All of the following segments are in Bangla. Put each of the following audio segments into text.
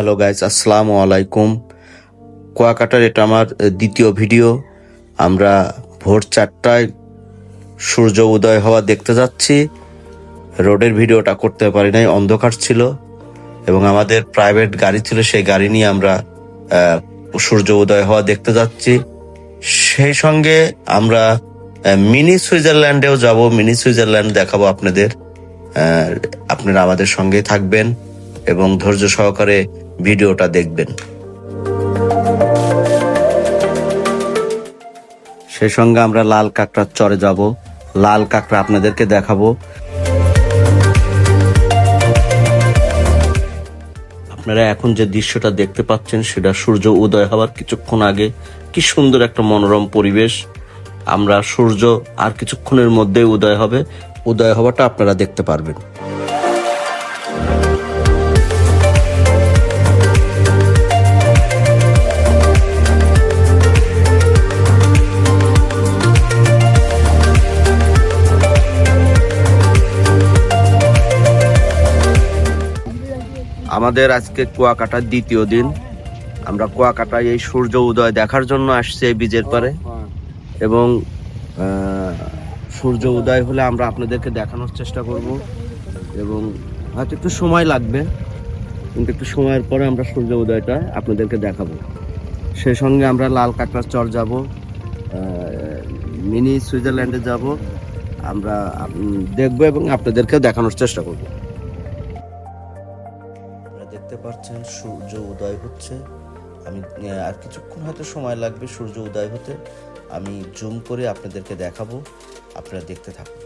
হ্যালো গাইস, আসসালামু আলাইকুম। কুয়াকাটার এটা আমার দ্বিতীয় ভিডিও। আমরা ভোর 4টায় সূর্য উদয় হওয়া দেখতে যাচ্ছি। রোডের ভিডিওটা করতে পারি নাই, অন্ধকার ছিল এবং আমাদের প্রাইভেট গাড়ি ছিল, সেই গাড়ি নিয়ে আমরা সূর্য উদয় হওয়া দেখতে যাচ্ছি। সেই সঙ্গে আমরা মিনি সুইজারল্যান্ডেও যাব। মিনি সুইজারল্যান্ড দেখাবো আপনাদের। আপনারা আমাদের সঙ্গে থাকবেন এবং ধৈর্য সহকারে ভিডিওটা দেখবেন। সেই সঙ্গে আমরা লাল কাঁকড়ার চরে যাব। লাল কাঁকড়া আপনাদেরকে দেখাবো। আপনারা এখন যে দৃশ্যটা দেখতে পাচ্ছেন সেটা সূর্য উদয় হওয়ার কিছুক্ষণ আগে। কি সুন্দর একটা মনোরম পরিবেশ। আমরা সূর্য আর কিছুক্ষণের মধ্যেই উদয় হবে। উদয় হওয়াটা আপনারা দেখতে পারবেন। আমাদের আজকে কুয়াকাটার দ্বিতীয় দিন। আমরা কুয়াকাটায় এই সূর্য উদয় দেখার জন্য আসছি এই বীজের পারে, এবং সূর্য উদয় হলে আমরা আপনাদেরকে দেখানোর চেষ্টা করব। এবং হয়তো একটু সময় লাগবে, কিন্তু একটু সময়ের পরে আমরা সূর্য উদয়টা আপনাদেরকে দেখাবো। সেই সঙ্গে আমরা লাল কাঁকড়ার চর যাব, মিনি সুইজারল্যান্ডে যাব। আমরা দেখবো এবং আপনাদেরকে দেখানোর চেষ্টা করব। দেখতে পাচ্ছেন সূর্য উদয় হচ্ছে। আমি আর কিছুক্ষণ হয়তো সময় লাগবে সূর্য উদয় হতে। আমি জুম করে আপনাদেরকে দেখাবো, আপনারা দেখতে থাকুন।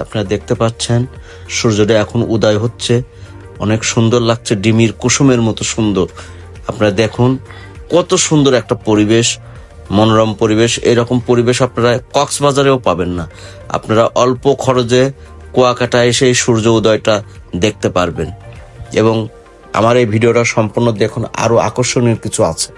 আপনারা দেখতে পাচ্ছেন সূর্যটা এখন উদয় হচ্ছে। অনেক সুন্দর লাগছে, ডিমির কুসুমের মতো সুন্দর। আপনারা দেখুন কত সুন্দর একটা পরিবেশ, মনোরম পরিবেশ। এরকম পরিবেশ আপনারা কক্সবাজারেও পাবেন না। আপনারা অল্প খরচে কুয়াকাটা এসে এই সূর্য উদয়টা দেখতে পারবেন। এবং আমার এই ভিডিওটা সম্পূর্ণ দেখুন, আরো আকর্ষণীয় কিছু আছে।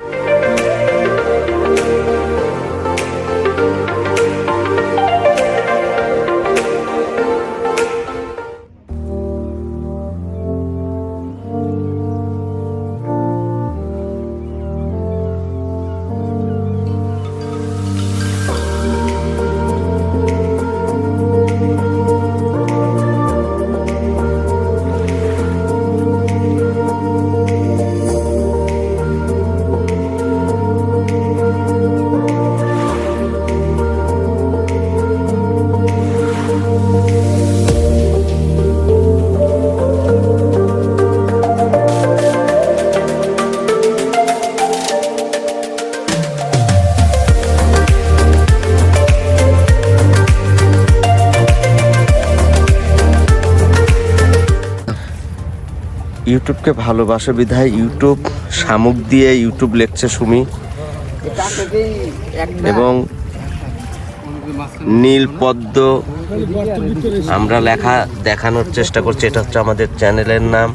ইউটিউবকে ভালোবাসে বিধায় ইউটিউব শামুক দিয়ে ইউটিউব লিখছে সুমি, এবং নীল পদ্ম আমরা লেখা দেখানোর চেষ্টা করছি। এটা হচ্ছে আমাদের চ্যানেলের নাম।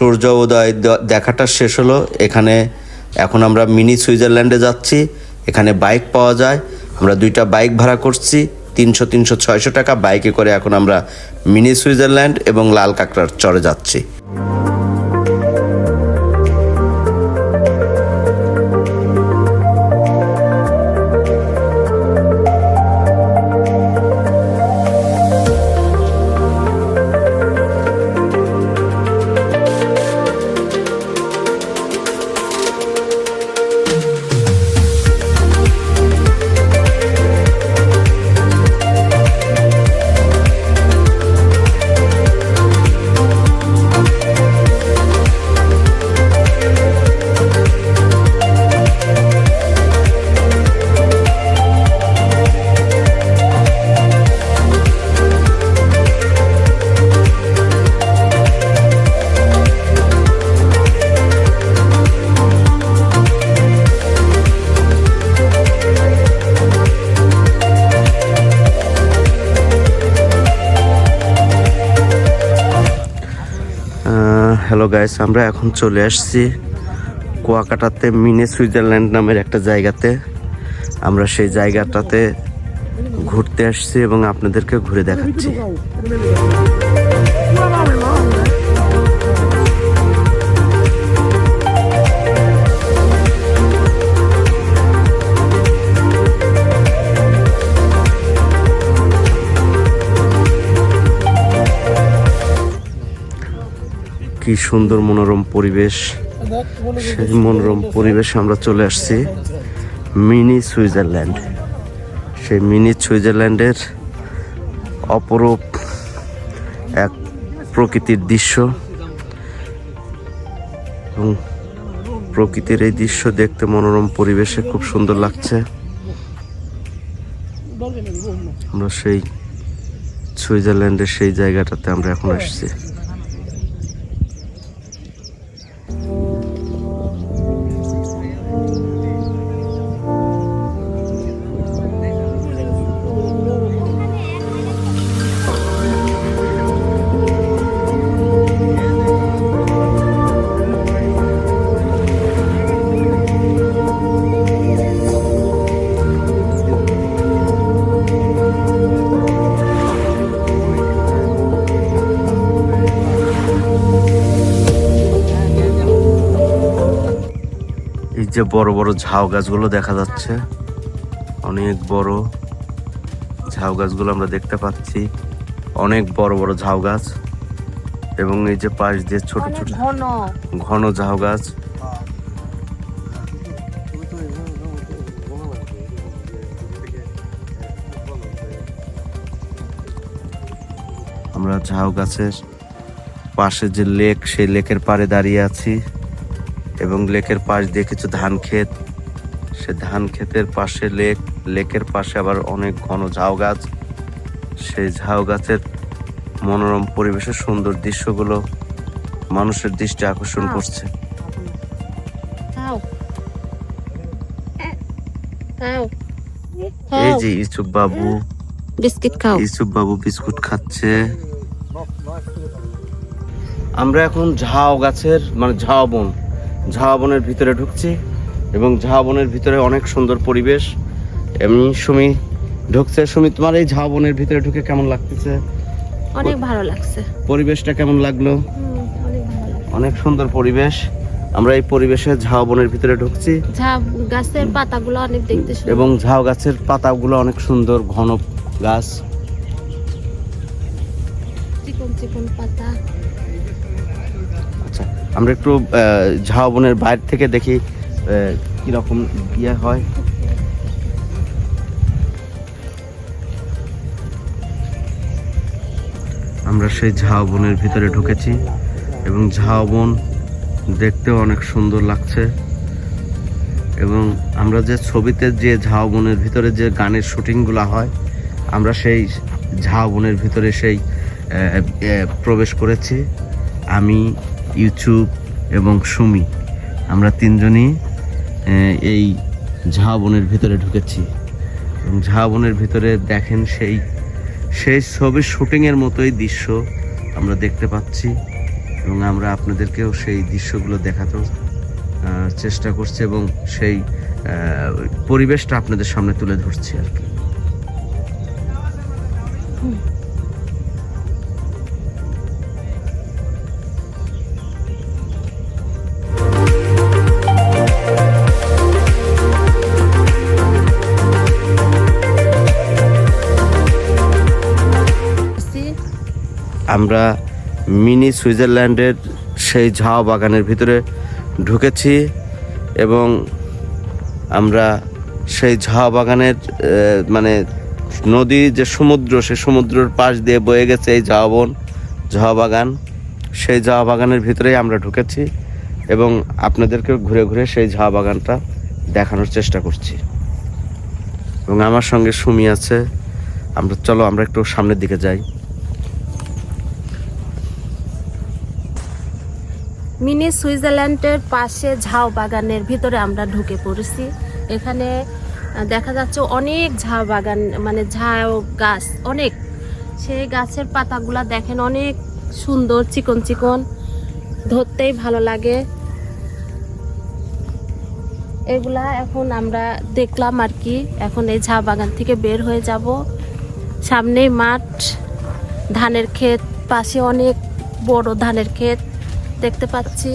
সূর্য উদয় দেখাটা শেষ হলো। এখন আমরা মিনি সুইজারল্যান্ডে যাচ্ছি। এখানে বাইক পাওয়া যায়। আমরা 2টা বাইক ভাড়া করছি, 300-600 টাকা বাইকে করে। এখন আমরা মিনি সুইজারল্যান্ড এবং লাল কাঁকড়ার চরে যাচ্ছি। হ্যালো গাইস, আমরা এখন চলে আসছি কুয়াকাটাতে মিনি সুইজারল্যান্ড নামের একটা জায়গাতে। আমরা সেই জায়গাটাতে ঘুরতে আসছি এবং আপনাদেরকে ঘুরে দেখাচ্ছি। কি সুন্দর মনোরম পরিবেশ, সেই মনোরম পরিবেশে আমরা চলে আসছি মিনি সুইজারল্যান্ড। সেই মিনি সুইজারল্যান্ডের অপরূপ এক প্রকৃতির দৃশ্য, এবং প্রকৃতির এই দৃশ্য দেখতে মনোরম পরিবেশে খুব সুন্দর লাগছে। আমরা সেই সুইজারল্যান্ডের সেই জায়গাটাতে আমরা এখন আসছি। এই যে বড় বড় ঝাউ গাছগুলো দেখা যাচ্ছে, অনেক বড় ঝাউ গাছগুলো আমরা দেখতে পাচ্ছি, অনেক বড় বড় ঝাউ গাছ, এবং এই যে পাশ দিয়ে ছোট ছোট ঘন ঝাউ গাছ। আমরা ঝাউ গাছের পাশে যে লেক, সেই লেকের পাড়ে দাঁড়িয়ে আছি, এবং লেকের পাশ দিয়ে কিছু ধান ক্ষেত, সে ধান ক্ষেতের পাশে লেক, লেকের পাশে আবার অনেক ঘন ঝাউ গাছ। সেই ঝাউ গাছের মনোরম পরিবেশের সুন্দর দৃশ্যগুলো মানুষের দৃষ্টি আকর্ষণ করছে। এই যে ইসুফ বাবু বিস্কুট খাচ্ছে। আমরা এখন ঝাউ গাছের মানে ঝাউ বনের ভিতরে ঢুকছি, এবং ঝাউ বনের ভিতরে অনেক সুন্দর পরিবেশ। এমনি সুমি ঢুকছে। সুমি, তোমার এই ঝাউ বনের ভিতরে ঢুকে কেমন লাগতেছে? অনেক ভালো লাগছে। পরিবেশটা কেমন লাগলো? অনেক ভালো লাগছে, অনেক সুন্দর পরিবেশ। আমরা এই পরিবেশে ঝাউ বনের ভিতরে ঢুকছি। ঝাউ গাছের পাতাগুলো অনেক দেখতে সুন্দর, এবং ঝাউ গাছের পাতাগুলো অনেক সুন্দর, ঘন গাছ, চিকন চিকন পাতা। আচ্ছা, আমরা একটু ঝাউ বনের বাইরে থেকে দেখি কিরকম ইয়ে হয়। আমরা সেই ঝাউ বনের ভিতরে ঢুকেছি, এবং ঝাউ বন দেখতেও অনেক সুন্দর লাগছে। এবং আমরা যে ছবিতে যে ঝাউ বনের ভিতরে যে গানের শুটিংগুলো হয়, আমরা সেই ঝাউ বনের ভিতরে সেই প্রবেশ করেছি। আমি, ইউটিউব এবং সুমি, আমরা তিনজনই এই ঝাউ বনের ভিতরে ঢুকেছি। এবং ঝাউ বনের ভিতরে দেখেন সেই ছবির শুটিংয়ের মতোই দৃশ্য আমরা দেখতে পাচ্ছি, এবং আমরা আপনাদেরকেও সেই দৃশ্যগুলো দেখাতেও চেষ্টা করছি, এবং সেই পরিবেশটা আপনাদের সামনে তুলে ধরছি আর কি। আমরা মিনি সুইজারল্যান্ডের সেই ঝাউ বাগানের ভিতরে ঢুকেছি, এবং আমরা সেই ঝাউ বাগানের মানে নদী যে সমুদ্র, সেই সমুদ্রের পাশ দিয়ে বয়ে গেছে এই ঝাউ বাগান। সেই ঝাউ বাগানের ভিতরেই আমরা ঢুকেছি, এবং আপনাদেরকে ঘুরে ঘুরে সেই ঝাউ বাগানটা দেখানোর চেষ্টা করছি। এবং আমার সঙ্গে সুমি আছে। চলো আমরা একটু সামনের দিকে যাই। মিনি সুইজারল্যান্ডের পাশে ঝাউ বাগানের ভিতরে আমরা ঢুকে পড়েছি। এখানে দেখা যাচ্ছে অনেক ঝাউ বাগান, মানে ঝাউ গাছ অনেক। সেই গাছের পাতাগুলা দেখেন অনেক সুন্দর, চিকন চিকন, ধরতেই ভালো লাগে। এগুলা এখন আমরা দেখলাম আর কি। এখন এই ঝাউ বাগান থেকে বের হয়ে যাব। সামনেই মাঠ, ধানের ক্ষেত, পাশে অনেক বড় ধানের ক্ষেত দেখতে পাচ্ছি।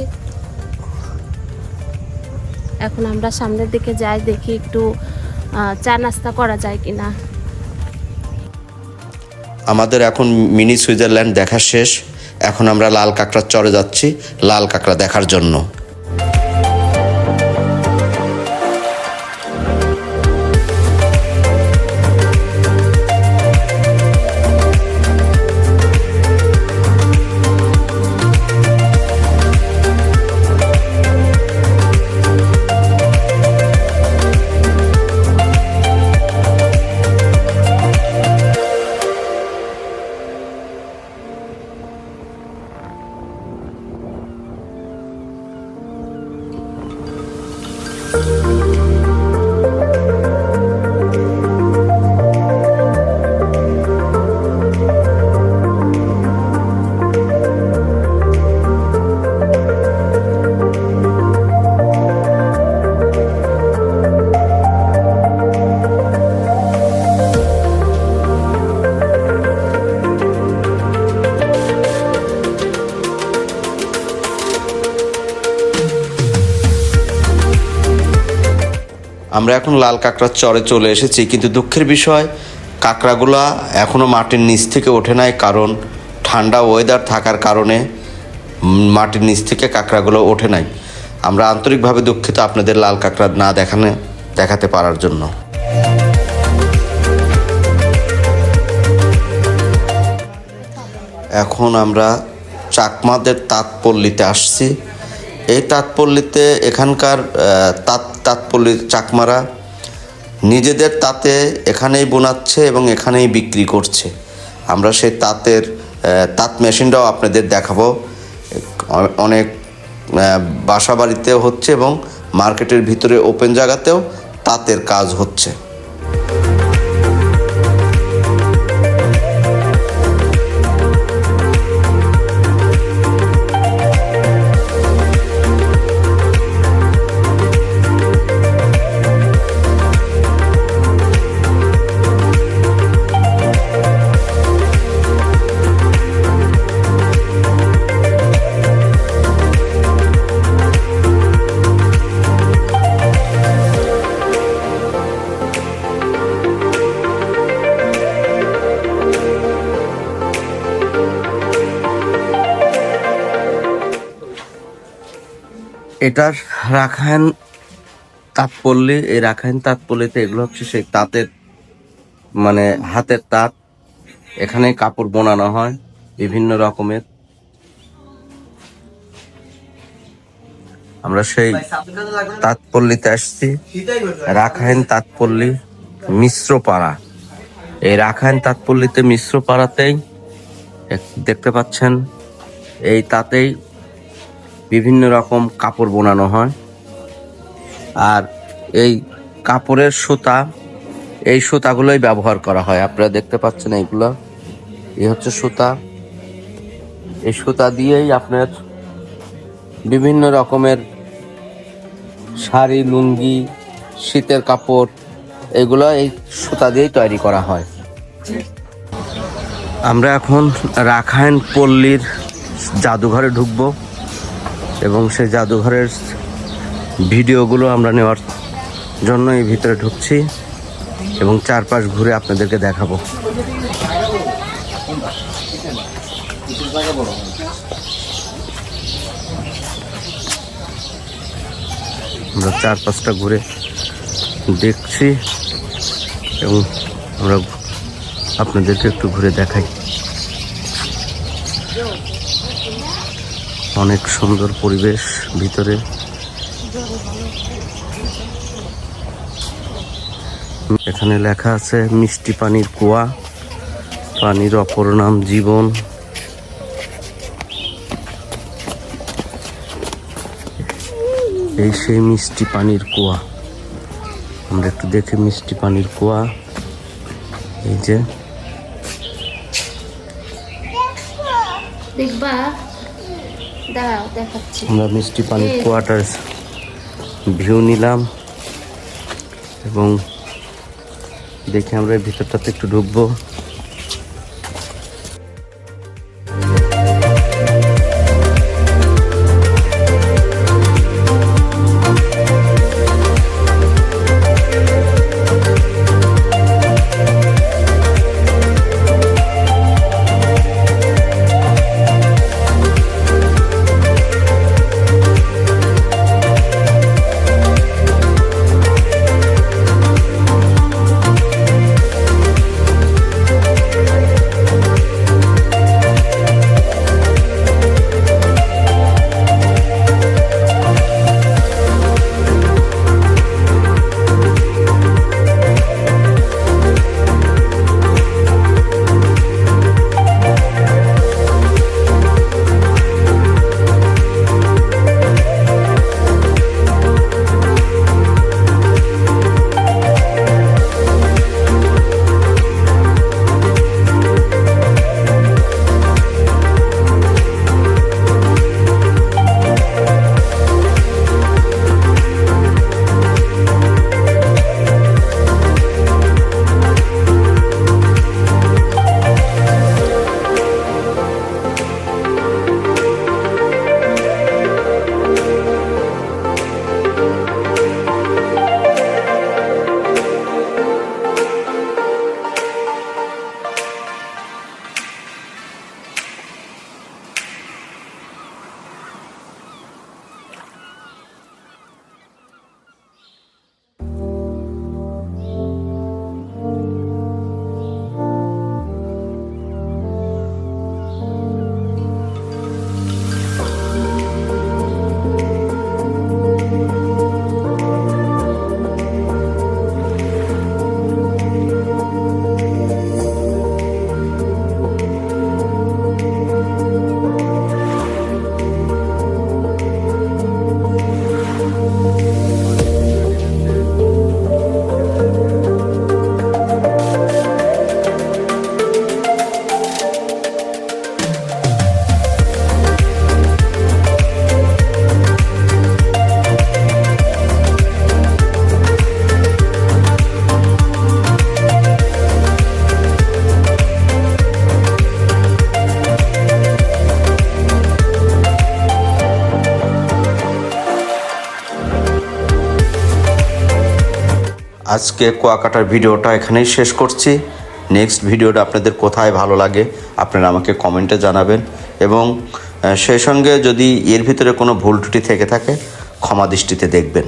এখন আমরা সামনের দিকে যাই, দেখি একটু চা নাস্তা করা যায় কিনা। আমাদের এখন মিনি সুইজারল্যান্ড দেখা শেষ। এখন আমরা লাল কাঁকড়ার চরে যাচ্ছি লাল কাঁকড়া দেখার জন্য। আমরা এখন লাল কাঁকড়ার চরে চলে এসেছি, কিন্তু দুঃখের বিষয় কাঁকড়াগুলা এখনও মাটির নিচ থেকে ওঠে নাই, কারণ ঠান্ডা ওয়েদার থাকার কারণে মাটির নিচ থেকে কাঁকড়াগুলো ওঠে নাই। আমরা আন্তরিকভাবে দুঃখিত আপনাদের লাল কাঁকড়া না দেখাতে পারার জন্য। এখন আমরা চাকমাদের তাঁতপল্লীতে আসছি। এই তাঁতপল্লীতে এখানকার তাঁতপল্লীর চাকমারা নিজেদের তাঁতে এখানেই বোনাচ্ছে এবং এখানেই বিক্রি করছে। আমরা সেই তাঁত মেশিনটাও আপনাদের দেখাবো। অনেক বাসা বাড়িতেও হচ্ছে এবং মার্কেটের ভিতরে ওপেন জায়গাতেও তাঁতের কাজ হচ্ছে। এটার রাখাইন তাঁতপল্লী। এই রাখাইন তাঁতপল্লীতে এগুলো হচ্ছে সেই তাঁতের মানে হাতের তাঁত। এখানে কাপড় বোনানো হয় বিভিন্ন রকমের। আমরা সেই তাঁতপল্লীতে আসছি, রাখাইন তাঁতপল্লী মিশ্রপাড়া। এই রাখাইন তাঁতপল্লীতে মিশ্রপাড়াতেই দেখতে পাচ্ছেন এই তাঁতেই বিভিন্ন রকম কাপড় বোনানো হয়। আর এই কাপড়ের সুতা, এই সুতাগুলোই ব্যবহার করা হয়। আপনারা দেখতে পাচ্ছেন এইগুলো, এই হচ্ছে সুতা। এই সুতা দিয়েই আপনার বিভিন্ন রকমের শাড়ি, লুঙ্গি, শীতের কাপড়, এগুলো এই সুতা দিয়েই তৈরি করা হয়। আমরা এখন রাখাইন পল্লীর জাদুঘরে ঢুকবো এবং সেই জাদুঘরের ভিডিওগুলো আমরা নেওয়ার জন্য এই ভিতরে ঢুকছি এবং চারপাশ ঘুরে আপনাদেরকে দেখাবো। আমরা চারপাশটা ঘুরে দেখছি এবং আমরা আপনাদেরকে একটু ঘুরে দেখাই। অনেক সুন্দর পরিবেশ ভিতরে। এখানে লেখা আছে মিষ্টি পানির কুয়া, পানির অপর নাম জীবন। এই সেই মিষ্টি পানির কুয়া। আমরা একটু দেখি মিষ্টি পানির কুয়া। এই যে দেখবা দাঁড়াও দেখাচ্ছি। আমরা মিষ্টি পানির এই। কোয়াটার ভিউ নিলাম এবং দেখে আমরা এই ভিতরটাতে একটু ঢুকবো। আজকে কুয়াকাটার ভিডিওটা এখানেই শেষ করছি। নেক্সট ভিডিওটা আপনাদের কোথায় ভালো লাগে আপনারা আমাকে কমেন্টে জানাবেন এবং সেই সঙ্গে যদি এর ভিতরে কোনো ভুল ত্রুটি থেকে থাকে ক্ষমা দৃষ্টিতে দেখবেন।